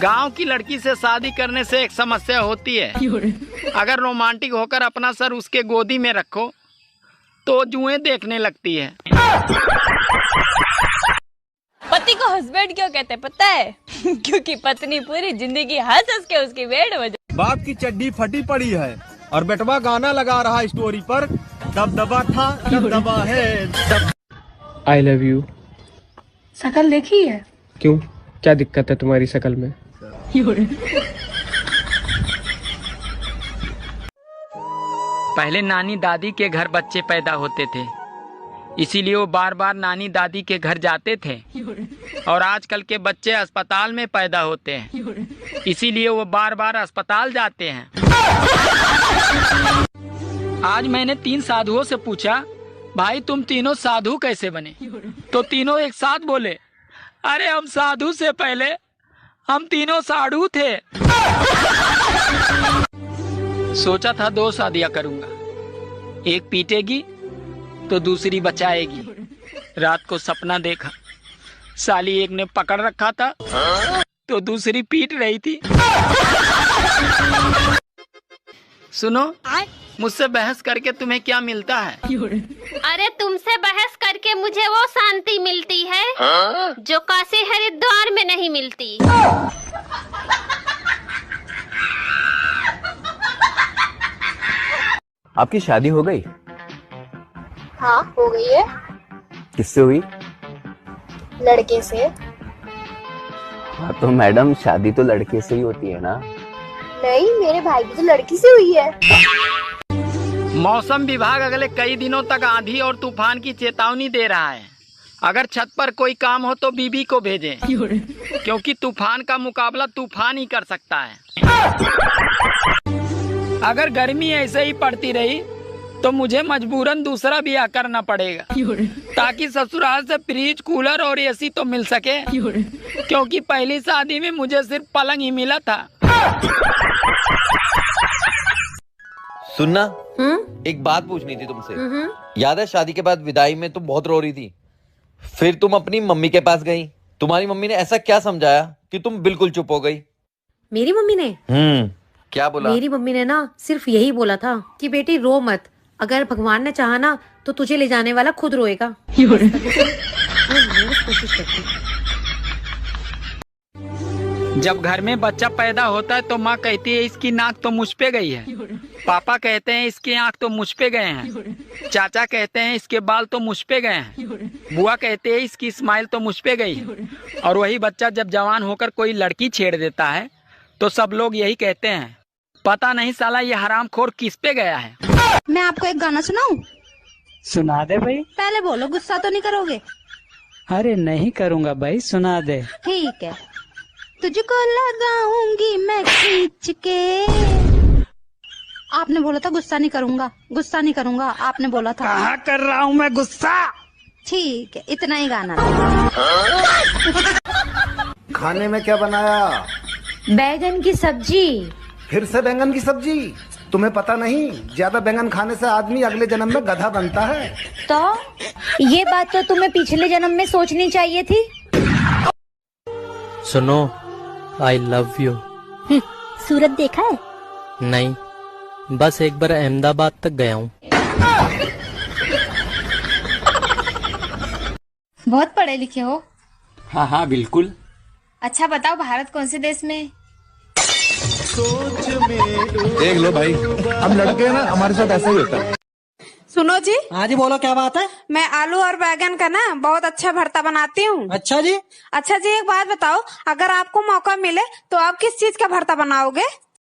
गांव की लड़की से शादी करने से एक समस्या होती है, अगर रोमांटिक होकर अपना सर उसके गोदी में रखो तो जुएं देखने लगती है। पति को हस्बैंड क्यों कहते हैं पता है? क्योंकि पत्नी पूरी जिंदगी हंस हंस के उसकी वेट बजा। बाप की चड्डी फटी पड़ी है और बेटवा गाना लगा रहा है स्टोरी पर, दबदबा था दबदबा है। I love you. शकल देखी है? क्यों, क्या दिक्कत है तुम्हारी शकल में? पहले नानी दादी के घर बच्चे पैदा होते थे, इसीलिए वो बार बार नानी दादी के घर जाते थे। और आजकल के बच्चे अस्पताल में पैदा होते हैं, इसीलिए वो बार बार अस्पताल जाते हैं। आज मैंने 3 साधुओं से पूछा, भाई तुम तीनों साधु कैसे बने? तो तीनों एक साथ बोले, अरे हम साधु से पहले हम तीनों साधु थे। सोचा था 2 शादियां करूंगा, एक पीटेगी तो दूसरी बचाएगी। रात को सपना देखा, साली एक ने पकड़ रखा था तो दूसरी पीट रही थी। सुनो, मुझसे बहस करके तुम्हें क्या मिलता है? अरे तुमसे बहस करके मुझे वो शांति मिलती है जो काशी हरिद्वार में नहीं मिलती। आपकी शादी हो गई? हाँ हो गई है। किससे हुई? लड़के से। हाँ तो मैडम, शादी तो लड़के से ही होती है ना? नहीं, मेरे भाई की तो लड़की से हुई है। मौसम विभाग अगले कई दिनों तक आंधी और तूफान की चेतावनी दे रहा है। अगर छत पर कोई काम हो तो बीबी को भेजें, क्योंकि तूफान का मुकाबला तूफान ही कर सकता है। अगर गर्मी ऐसे ही पड़ती रही तो मुझे मजबूरन दूसरा ब्याह करना पड़ेगा, ताकि ससुराल से फ्रिज, कूलर और एसी तो मिल सके, क्योंकि पहली शादी में मुझे सिर्फ पलंग ही मिला था। सुनना, एक बात पूछनी थी तुमसे। याद है शादी के बाद विदाई में तुम बहुत रो रही थी, फिर तुम अपनी मम्मी के पास गई। तुम्हारी मम्मी ने ऐसा क्या समझाया कि तुम बिल्कुल चुप हो गई? मेरी मम्मी ने? क्या बोला? मेरी मम्मी ने ना सिर्फ यही बोला था कि बेटी रो मत, अगर भगवान ने चाहा ना तो तुझे ले जाने वाला खुद रोएगा। जब घर में बच्चा पैदा होता है तो माँ कहती है इसकी नाक तो मुझ पे गई है, पापा कहते हैं इसकी आँख तो मुझ पे गए हैं, चाचा कहते हैं इसके बाल तो मुझ पे गए हैं, बुआ कहते हैं इसकी स्माइल तो मुझ पे गई है। और वही बच्चा जब जवान होकर कोई लड़की छेड़ देता है तो सब लोग यही कहते हैं, पता नहीं साला ये हरामखोर किस पे गया है। मैं आपको एक गाना सुनाऊं? सुना दे भाई। पहले बोलो, गुस्सा तो नहीं करोगे? अरे नहीं करूँगा भाई, सुना दे। ठीक है। तुझको लगाऊंगी मैं खींच के। आपने बोला था गुस्सा नहीं करूंगा, गुस्सा नहीं करूंगा, आपने बोला था। कहाँ कर रहा हूँ मैं गुस्सा? ठीक है, इतना ही गाना। खाने में क्या बनाया? बैगन की सब्जी। फिर से बैंगन की सब्जी? तुम्हें पता नहीं, ज्यादा बैंगन खाने से आदमी अगले जन्म में गधा बनता है। तो ये बात तो तुम्हें पिछले जन्म में सोचनी चाहिए थी। सुनो, आई लव यू। सूरत देखा है? नहीं, बस एक बार अहमदाबाद तक गया हूँ। बहुत पढ़े लिखे हो? हाँ हाँ बिल्कुल। अच्छा बताओ, भारत कौन से देश में? देख लो भाई, हम लड़के ना, हमारे साथ ऐसा ही होता है। सुनो जी। हाँ जी बोलो, क्या बात है? मैं आलू और बैगन का ना बहुत अच्छा भरता बनाती हूँ। अच्छा जी। अच्छा जी, एक बात बताओ, अगर आपको मौका मिले तो आप किस चीज का भरता बनाओगे?